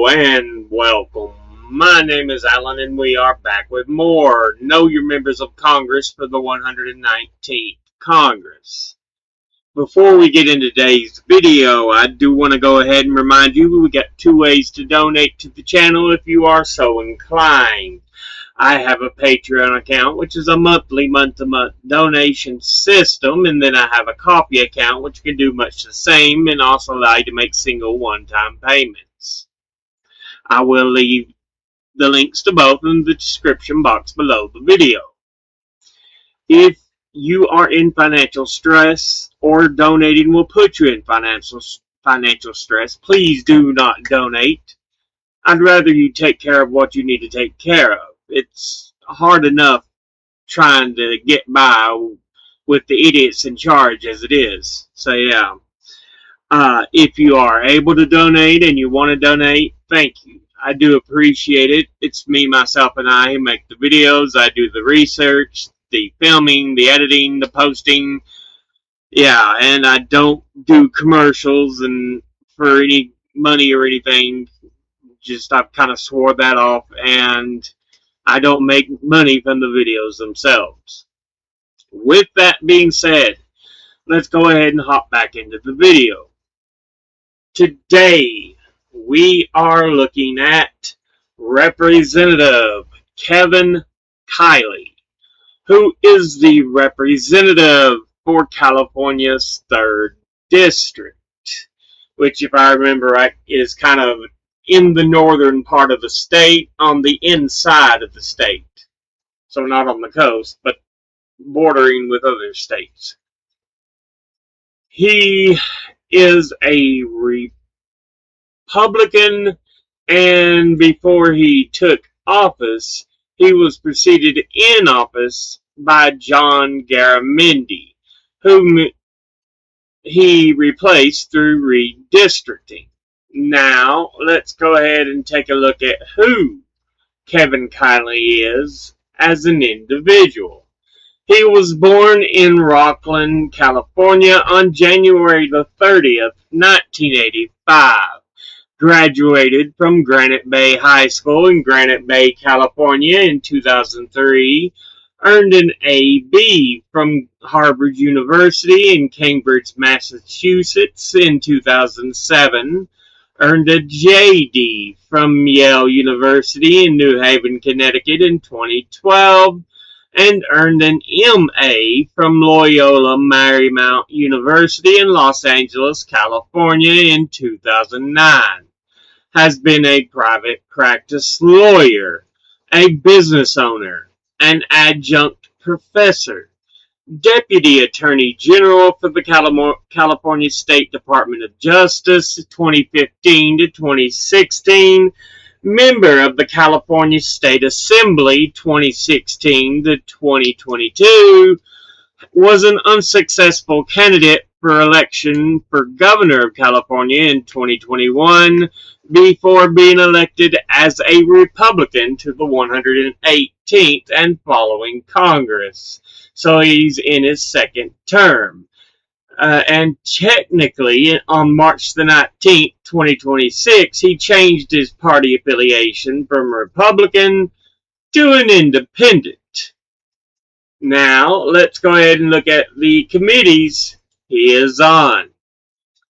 Hello and welcome. My name is Alan and we are back with more Know Your Members of Congress for the 119th Congress. Before we get into today's video, I do want to go ahead and remind you we got two ways to donate to the channel if you are so inclined. I have a Patreon account, which is a monthly, month-to-month donation system, and then I have a Coffee account, which can do much the same and also allow you to make single one-time payments. I will leave the links to both in the description box below the video. If you are in financial stress or donating will put you in financial stress, please do not donate. I'd rather you take care of what you need to take care of. It's hard enough trying to get by with the idiots in charge as it is. So yeah, if you are able to donate and you want to donate, thank you. I do appreciate it. It's me, myself, and I who make the videos. I do the research, the filming, the editing, the posting. Yeah, and I don't do commercials and for any money or anything. Just I've kind of swore that off, and I don't make money from the videos themselves. With that being said, let's go ahead and hop back into the video. Today, we are looking at Representative Kevin Kiley, who is the representative for California's 3rd District, which, if I remember right, is kind of in the northern part of the state, on the inside of the state. So not on the coast, but bordering with other states. He is a Republican, and before he took office, he was preceded in office by John Garamendi, whom he replaced through redistricting. Now, let's go ahead and take a look at who Kevin Kiley is as an individual. He was born in Rockland, California on January the 30th, 1985. Graduated from Granite Bay High School in Granite Bay, California in 2003. Earned an A.B. from Harvard University in Cambridge, Massachusetts in 2007. Earned a J.D. from Yale University in New Haven, Connecticut in 2012. And earned an M.A. from Loyola Marymount University in Los Angeles, California in 2009. Has been a private practice lawyer, a business owner, an adjunct professor, Deputy Attorney General for the California State Department of Justice 2015 to 2016, member of the California State Assembly 2016 to 2022, was an unsuccessful candidate for election for governor of California in 2021 before being elected as a Republican to the 118th and following Congress. So he's in his second term. And technically, on March the 19th, 2026, he changed his party affiliation from Republican to an independent. Now, let's go ahead and look at the committees he is on.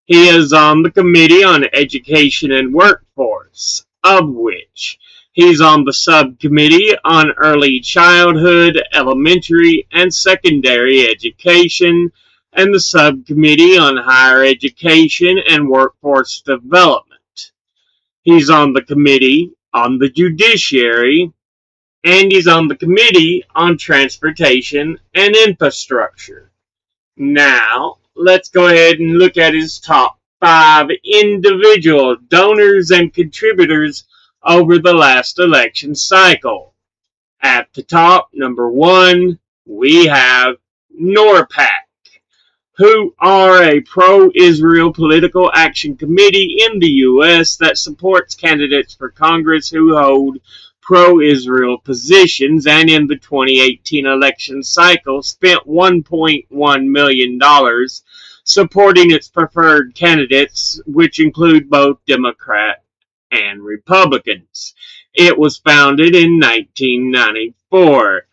He is on the Committee on Education and Workforce, of which he's on the Subcommittee on Early Childhood, Elementary, and Secondary Education, and the Subcommittee on Higher Education and Workforce Development. He's on the Committee on the Judiciary, and he's on the Committee on Transportation and Infrastructure. Now, let's go ahead and look at his top 5 individual donors and contributors over the last election cycle. At the top, number 1, we have NORPAC, who are a pro-Israel political action committee in the U.S. that supports candidates for Congress who hold pro-Israel positions, and in the 2018 election cycle spent $1.1 million supporting its preferred candidates, which include both Democrat and Republicans. It was founded in 1994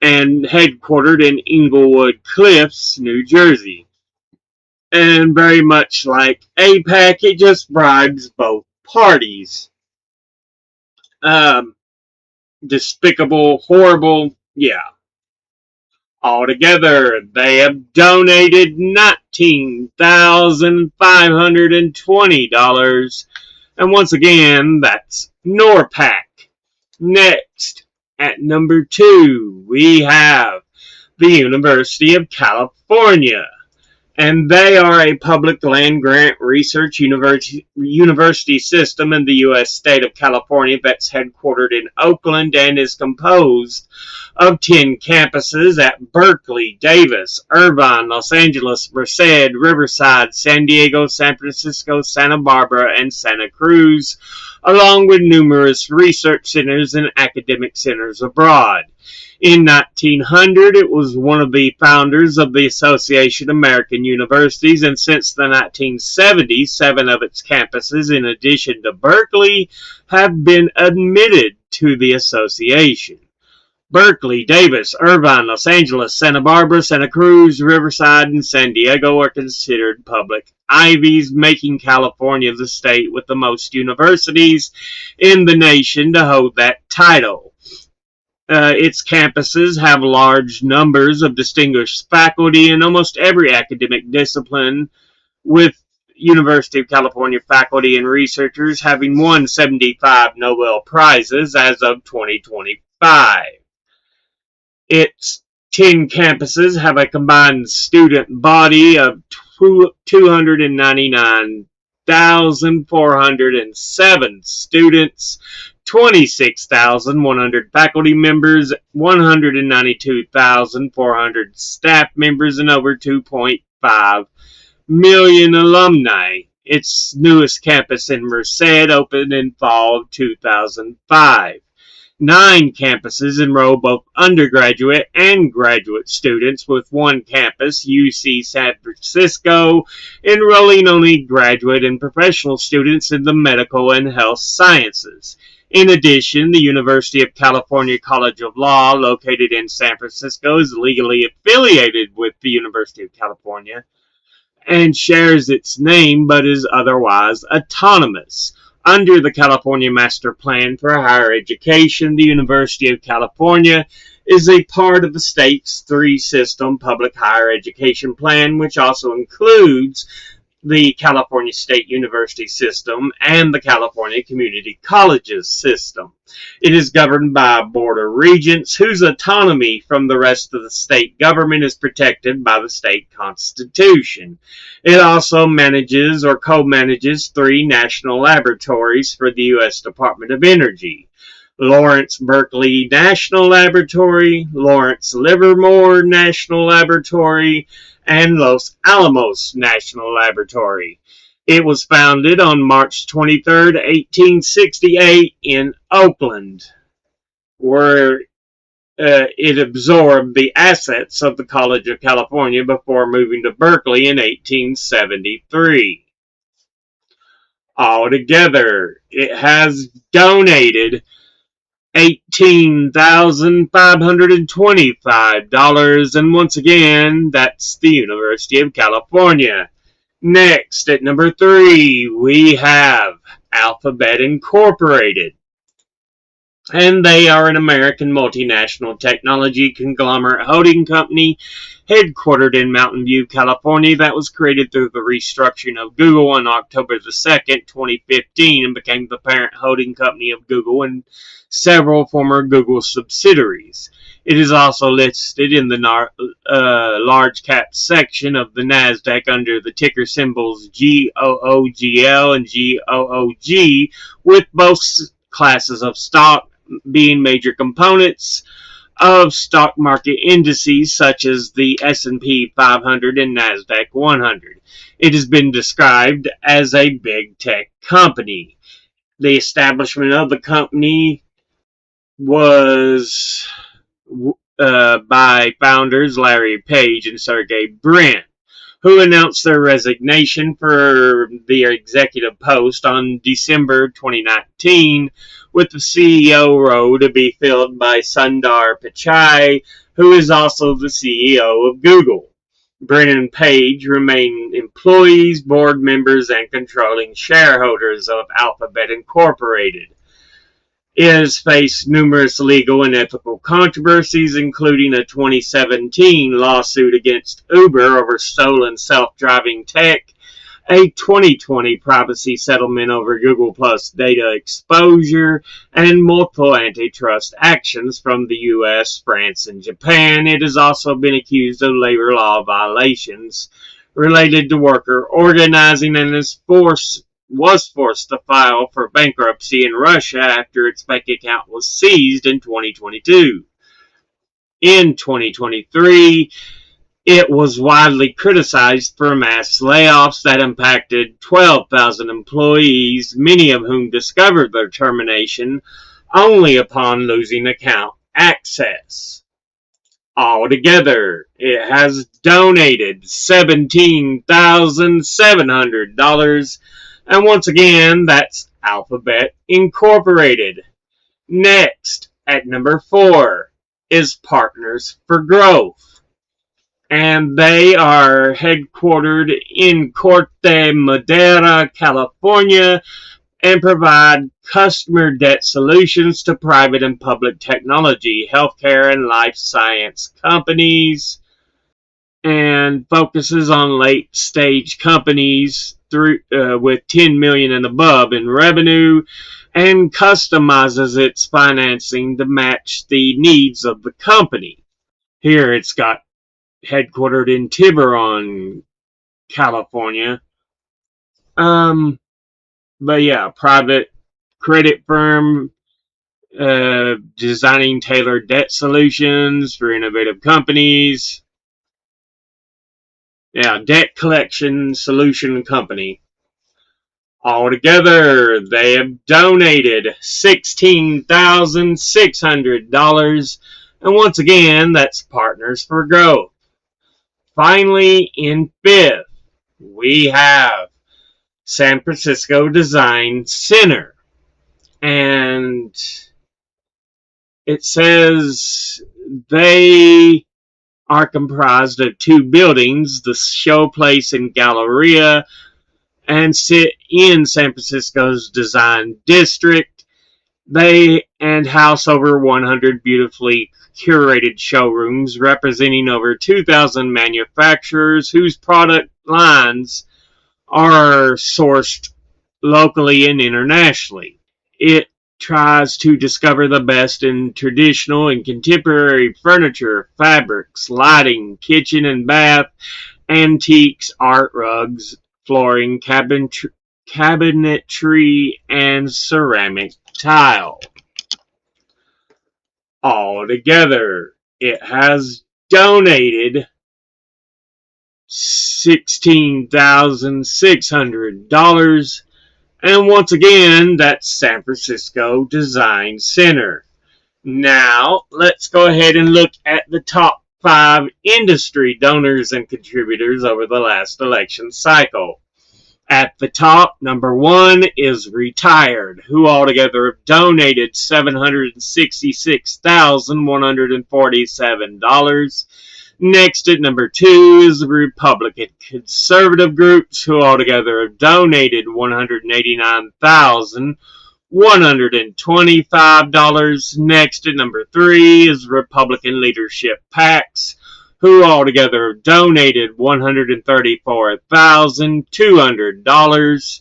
and headquartered in Englewood Cliffs, New Jersey. And very much like AIPAC, it just bribes both parties. Um, Despicable, horrible, yeah. Altogether, they have donated $19,520. And once again, that's NORPAC. Next, at number 2, we have the University of California. And they are a public land grant research university system in the U.S. state of California that's headquartered in Oakland and is composed of 10 campuses at Berkeley, Davis, Irvine, Los Angeles, Merced, Riverside, San Diego, San Francisco, Santa Barbara, and Santa Cruz, along with numerous research centers and academic centers abroad. In 1900, it was one of the founders of the Association of American Universities, and since the 1970s, 7 of its campuses, in addition to Berkeley, have been admitted to the association. Berkeley, Davis, Irvine, Los Angeles, Santa Barbara, Santa Cruz, Riverside, and San Diego are considered public Ivies, making California the state with the most universities in the nation to hold that title. Its campuses have large numbers of distinguished faculty in almost every academic discipline, with University of California faculty and researchers having won 75 Nobel Prizes as of 2025. Its 10 campuses have a combined student body of 299,407 students, 26,100 faculty members, 192,400 staff members, and over 2.5 million alumni. Its newest campus in Merced opened in fall of 2005. 9 campuses enroll both undergraduate and graduate students, with one campus, UC San Francisco, enrolling only graduate and professional students in the medical and health sciences. In addition, the University of California College of Law, located in San Francisco, is legally affiliated with the University of California and shares its name but is otherwise autonomous. Under the California Master Plan for Higher Education, the University of California is a part of the state's 3-system public higher education plan, which also includes the California State University system and the California Community Colleges system. It is governed by a board of regents whose autonomy from the rest of the state government is protected by the state constitution. It also manages or co-manages 3 national laboratories for the U.S. Department of Energy: Lawrence Berkeley National Laboratory, Lawrence Livermore National Laboratory, and Los Alamos National Laboratory. It was founded on March 23, 1868 in Oakland, where it absorbed the assets of the College of California before moving to Berkeley in 1873. Altogether, it has donated $18,525, and once again, that's the University of California. Next, at number 3, we have Alphabet Incorporated. And they are an American multinational technology conglomerate holding company headquartered in Mountain View, California, that was created through the restructuring of Google on October the 2nd, 2015, and became the parent holding company of Google and several former Google subsidiaries. It is also listed in the large cap section of the NASDAQ under the ticker symbols GOOGL and GOOG, with both classes of stock being major components of stock market indices such as the S&P 500 and NASDAQ 100. It has been described as a big tech company. The establishment of the company was by founders Larry Page and Sergey Brin, who announced their resignation for the executive post on December 2019, with the CEO role to be filled by Sundar Pichai, who is also the CEO of Google. Brennan and Page remain employees, board members, and controlling shareholders of Alphabet Incorporated. It has faced numerous legal and ethical controversies, including a 2017 lawsuit against Uber over stolen self-driving tech, a 2020 privacy settlement over Google Plus data exposure, and multiple antitrust actions from the US, France, and Japan. It has also been accused of labor law violations related to worker organizing and was forced to file for bankruptcy in Russia after its bank account was seized in 2022. In 2023, it was widely criticized for mass layoffs that impacted 12,000 employees, many of whom discovered their termination only upon losing account access. Altogether, it has donated $17,700, and once again, that's Alphabet Incorporated. Next, at number 4, is Partners for Growth, and they are headquartered in Corte Madera, California, and provide customer debt solutions to private and public technology, healthcare, and life science companies, and focuses on late-stage companies with $10 million and above in revenue, and customizes its financing to match the needs of the company. Here it's got headquartered in Tiburon, California. But yeah, private credit firm designing tailored debt solutions for innovative companies. Yeah, debt collection solution company. Altogether, they have donated $16,600, and once again, that's Partners for Growth. Finally, in 5th, we have San Francisco Design Center, and it says they are comprised of 2 buildings, the Showplace and Galleria, and sit in San Francisco's design district. They house over 100 beautifully curated showrooms representing over 2,000 manufacturers whose product lines are sourced locally and internationally. It tries to discover the best in traditional and contemporary furniture, fabrics, lighting, kitchen and bath, antiques, art, rugs, flooring, cabinetry, and ceramic tile. Altogether, it has donated $16,600, and once again, that's San Francisco Design Center. Now, let's go ahead and look at the top 5 industry donors and contributors over the last election cycle. At the top, number 1 is Retired, who altogether have donated $766,147. Next at number 2 is the Republican conservative groups, who altogether have donated $189,125. Next at number 3 is Republican leadership PACs, who altogether have donated $134,200.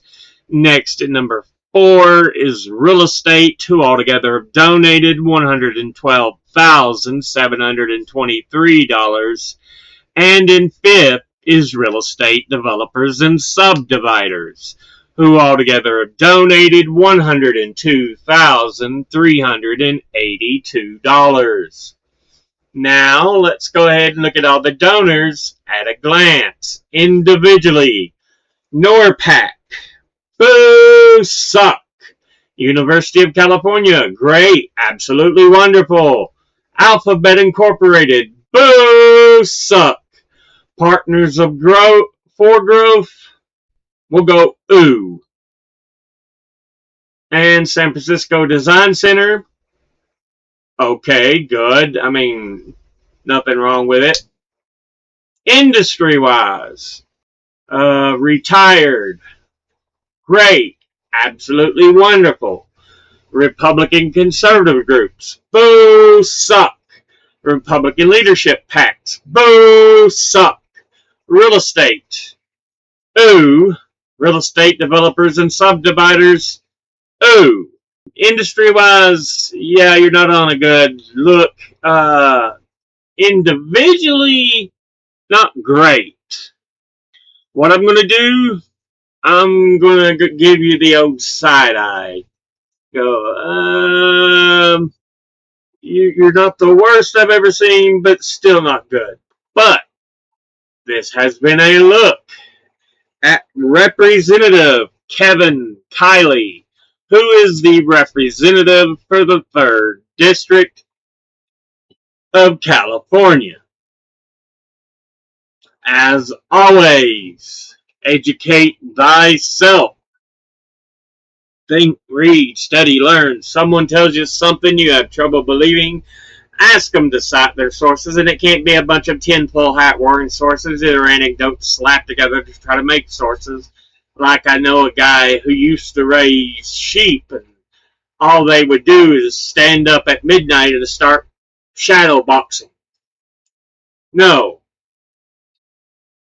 Next at number 4 is Real Estate, who altogether have donated $112,723. And in 5th is Real Estate Developers and Subdividers, who altogether have donated $102,382. Now, let's go ahead and look at all the donors at a glance. Individually, NORPAC, boo, suck. University of California, great, absolutely wonderful. Alphabet Incorporated, boo, suck. Partners of growth for growth, we'll go OO. And San Francisco Design Center, okay, good. I mean, nothing wrong with it. Industry wise, retired, great, absolutely wonderful. Republican conservative groups, boo, suck. Republican leadership pacts, boo, suck. Real estate, ooh. Real estate developers and subdividers, ooh. Industry wise, yeah, you're not on a good look. Individually, not great. What I'm gonna do, I'm gonna give you the old side eye. Go, you're not the worst I've ever seen, but still not good. But this has been a look at Representative Kevin Kiley, who is the representative for the 3rd District of California. As always, educate thyself. Think, read, study, learn. Someone tells you something you have trouble believing, ask them to cite their sources, and it can't be a bunch of tinfoil hat wearing sources or anecdotes slapped together to try to make sources. Like I know a guy who used to raise sheep, and all they would do is stand up at midnight and start shadow boxing. No,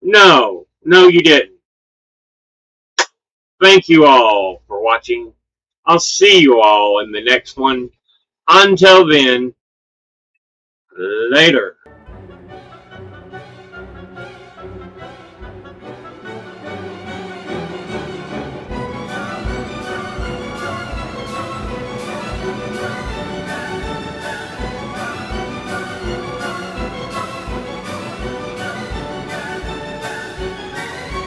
no, you didn't. Thank you all for watching. I'll see you all in the next one. Until then, later.